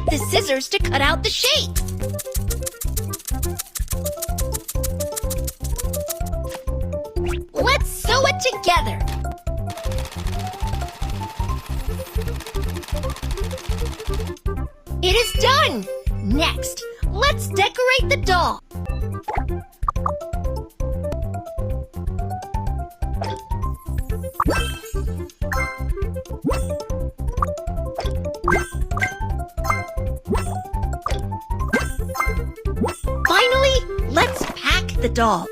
like the scissors to cut out the shape. Let's sew it together. It is done! Next, let's decorate the doll. Finally, let's pack the doll.